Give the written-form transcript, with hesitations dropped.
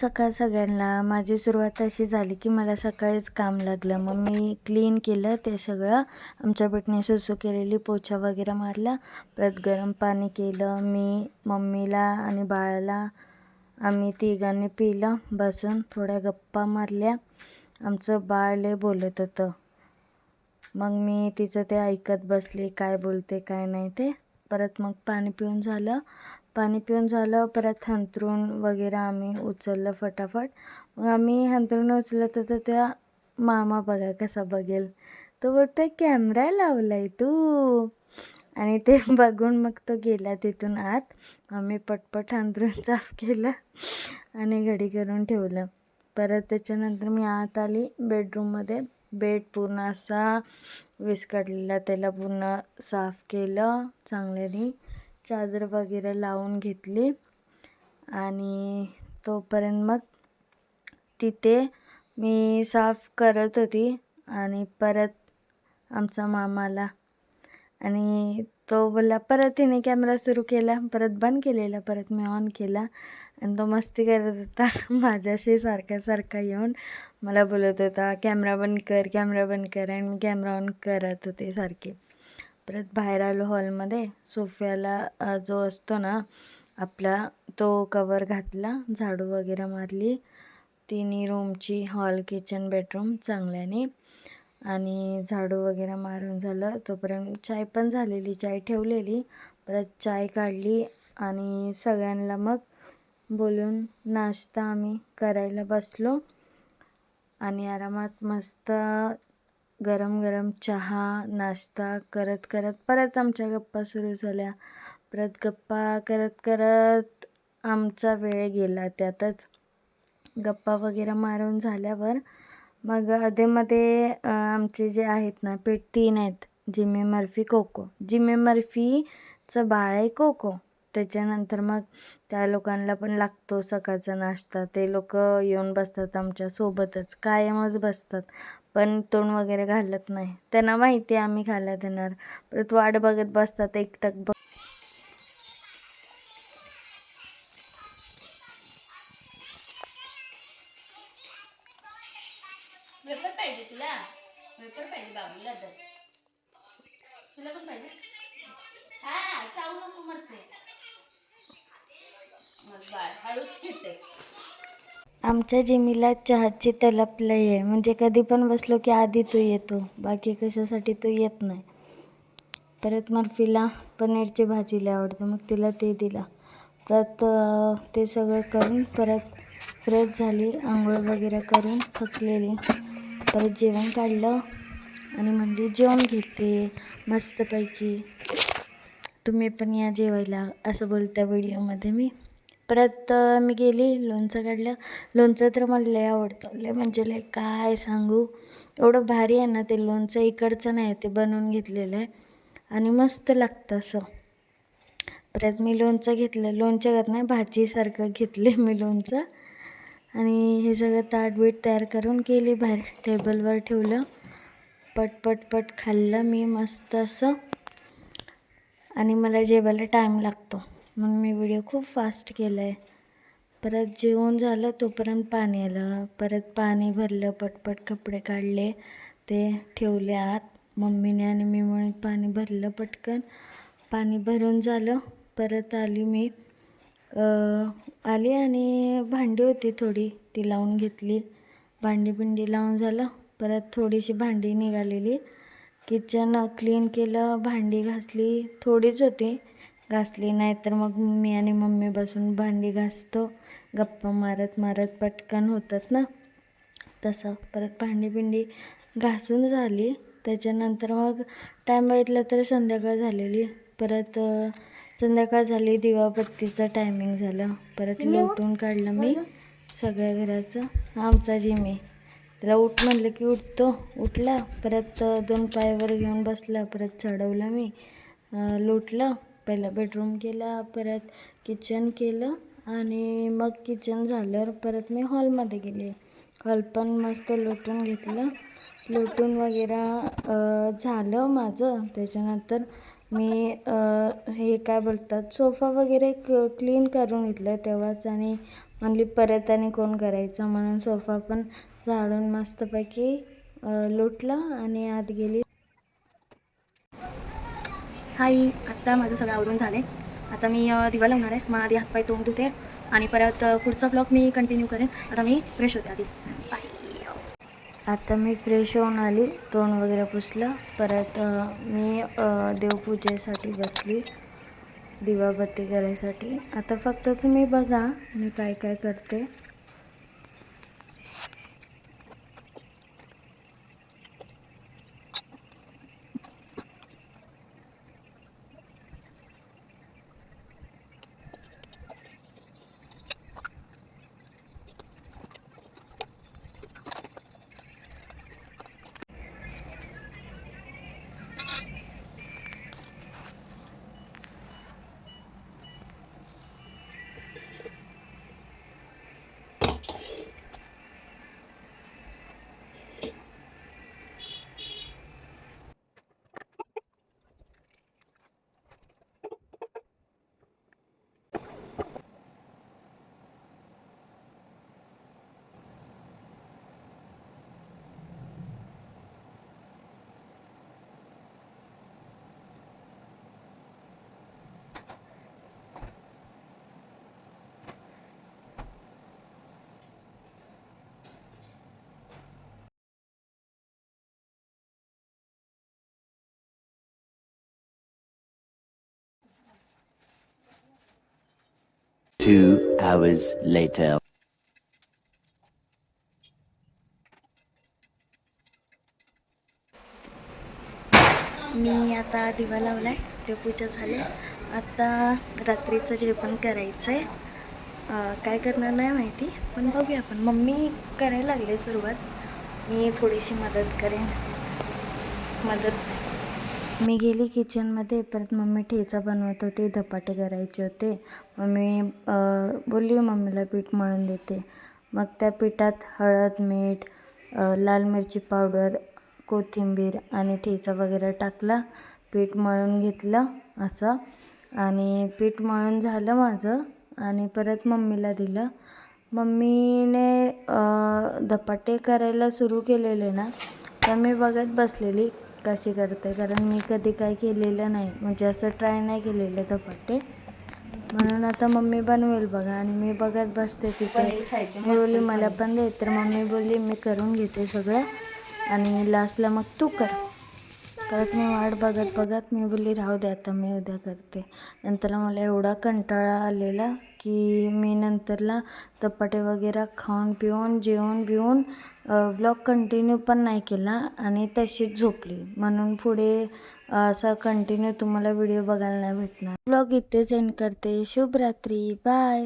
सकाळ सगळ्यांना. माझी सुरुवात अशी झाली की मला सकाळीच काम लागलं. मग मी क्लीन केलं ते सगळं. आमच्या बेटने सुसू केलेली, पोछा वगैरे मारला. परत गरम पाणी केलं. मी, मम्मीला आणि बाळाला आम्ही तिघांनी पिलं. बसून थोड्या गप्पा मारल्या. आमचं बाळ लय बोलत होतं. मग मी तिचं ते ऐकत बसले, काय बोलते काय नाही ते. परत मग पाणी पिऊन झालं. परत हंतरून वगैरे आम्ही उचललं फटाफट. मग आम्ही हंतरून उचलत होतो त्या मामा बघा कसा बघेल, तो बोलतोय कॅमेरा लावलाय तू. आणि ते बघून मग तो गेला तिथून आत. आम्ही पटपट हंतरून साफ केलं आणि घडी करून ठेवलं. परत त्याच्यानंतर मी आत आली बेडरूममध्ये. बेड पूर्ण असा विस्कटलेला, त्याला पूर्ण साफ केलं चांगल्याने. चादर वगैरे लावून घेतली आणि तोपर्यंत मग तिथे मी साफ करत होती आणि परत आमचा मामा आला आणि तो बोलला, परत तिने कॅमेरा सुरू केला. परत बंद केलेला, परत मी ऑन केला आणि तो मस्ती करत होता माझ्याशी सारखा येऊन मला बोलत होता कॅमेरा बंद कर आणि मी कॅमेरा ऑन करत होते सारखे. परत बाहेर आलो हॉलमध्ये. सोफ्याला जो असतो ना आपला, तो कवर घातला, झाडू वगैरे मारली तिन्ही रूमची, हॉल, किचन, बेडरूम चांगल्याने. आणि झाडू वगैरे मारून झालं तोपर्यंत चाय पण झालेली, चाय ठेवलेली. परत चाय काढली आणि सगळ्यांना मग बोलून नाश्ता आम्ही करायला बसलो. आणि आरामात मस्त गरम चहा नाश्ता करत परत आमच्या गप्पा सुरू झाल्या. परत गप्पा करत आमचा वेळ गेला त्यातच. गप्पा वगैरे मारून झाल्यावर मग अधेमध्ये आमचे जे आहेत ना पेट 3 आहेत, जिमी, मर्फी, कोको. जिमी मर्फीचं बाळ आहे कोको. त्याच्यानंतर मग त्या लोकांना पण लागतो सकाळचा नाश्ता. ते लोक येऊन बसतात आमच्या सोबतच, कायमच बसतात, पण तोंड वगैरे घालत नाही. त्यांना माहिती आहे आम्ही खायला देणार. परत वाट बघत बसतात एकटक वेपर पाहिजे तुला, वेपर पाहिजे बाबूला, तुला पण पाहिजे. हा चावू नको मरते मग बाळ हळूच घेते. आमच्या जिमीला चहाची तलप लय आहे. म्हणजे कधी पण बसलो की आधी तो येतो, बाकी कशासाठी तो येत नाही. परत मर्फीला पनीरची भाजी लय आवडते, मग तिला ते दिला. परत ते सगळं करून परत फ्रेश झाली, आंघोळ वगैरे करून थकलेली. परत जेवण काढलं आणि म्हणजे जेवण घेते मस्तपैकी, तुम्ही पण या जेवायला असं बोलत्या व्हिडिओमध्ये मी. परत मी गेली, लोणचं काढलं. लोणचं तर मला लय आवडतं, लय म्हणजे लय, काय सांगू. एवढं भारी आहे ना ते लोणचं. इकडचं नाही, ते बनवून घेतलेलं आहे आणि मस्त लागतं असं. परत मी लोणचं घेतलं, लोणच्यागत नाही भाजीसारखं घेतले मी लोणचं. आणि हे सगळं ताटबीट तयार करून केली, बाहेर टेबलवर ठेवलं. पट खाल्लं मी मस्त असं. आणि मला जेवायला टाईम लागतो म्हणून मी व्हिडिओ खूप फास्ट केला आहे. परत जेवण झालं तोपर्यंत पाणी आलं. परत पाणी भरलं, पटपट कपडे काढले, ते ठेवले आत. मम्मीने आणि मी म्हणून पाणी भरलं पटकन. पाणी भरून झालं. परत आली आणि भांडी होती थोडी, ती लावून घेतली. भांडी लावून झालं. परत थोडीशी भांडी निघालेली, किचन क्लीन केलं, भांडी घासली. थोडीच होती, घासली. नाही तर मग मी आणि मम्मी बसून भांडी घासतो, गप्पा मारत पटकन होतात ना तसं. परत भांडी घासून झाली. त्याच्यानंतर मग टाईम बघितला तर संध्याकाळ झालेली. परत संध्याकाळ झाली, दिवाबत्तीचं टायमिंग झालं. परत लोटून काढलं मी सगळ्या घराचं. आमचा जिमी, त्याला उठ म्हणलं की उठतो, उठला. परत 2 पायावर घेऊन बसला. परत चढवलं मी, लोटलं. पहिला बेडरूम केला, परत किचन केलं आणि मग किचन झाल्यावर परत मी हॉलमध्ये गेले. हॉल पण मस्त लोटून घेतलं. लोटून वगैरे झालं माझं. त्याच्यानंतर मी हे काय बोलतात सोफा वगैरे क्लीन करून घेतलं तेव्हाच आणि म्हणली परत आणि कोण करायचं म्हणून सोफा पण झाडून मस्तपैकी लुटला आणि आत गेली. हाय, आत्ता माझं सगळं आवरून झालं आहे. आता मी दिवा लावणार आहे. मग आधी हातपाय तोंड धुते आणि परत पुढचा ब्लॉग मी कंटिन्यू करेन. आता मी फ्रेश होते आधी. बाय. आता मी फ्रेश होऊन आली, तोंड वगैरे पुसलं. परत मी देवपूजेसाठी बसली, दिवाबत्ती करायसाठी. आता फक्त तुम्ही बघा मी काय काय करते. Two hours later. मी आता दिवा लावला आहे, देवपूजा झाली. आता रात्रीचं जेवण करायचं आहे. काय करणार नाही माहिती, पण बघूया आपण. मम्मी करायला लागले सुरुवात, मी थोडीशी मदत करेन. मी गेली किचनमध्ये. परत मम्मी ठेचा बनवत होते, धपाटे करायचे होते. मम्मी बोलली मम्मीला पीठ मळून देते. मग त्या पिठात हळद, मीठ, लाल मिरची पावडर, कोथिंबीर आणि ठेचा वगैरे टाकला. पीठ मळून घेतलं असं आणि पीठ मळून झालं माझं आणि परत मम्मीला दिलं. मम्मीने धपाटे करायला सुरू केलेले ना, तर मी बघत बसलेली कशी करते, कारण मी कधी काय केलेलं नाही, म्हणजे असं ट्राय नाही केलेलं धपाटे. म्हणून आता मम्मी बनवेल बघा आणि मी बघत बसते तिथे. मी बोलली मला पण दे, तर मम्मी बोलली मी करून घेते सगळं आणि लास्टला मग तू कर. परत मी वाट बघत बघत मी बोलली राहू दे आता, मी उद्या करते. नंतर मला एवढा कंटाळा आलेला की मी नंतरला धपाटे वगैरे खाऊन पिऊन जेवून बिवून व्लॉग कंटिन्यू पण नाही केला आणि तशीच झोपली. म्हणून पुढे असा कंटिन्यू तुम्हाला व्हिडिओ बघायला नाही भेटणार. व्लॉग इथेच एंड करते. शुभरात्री, बाय.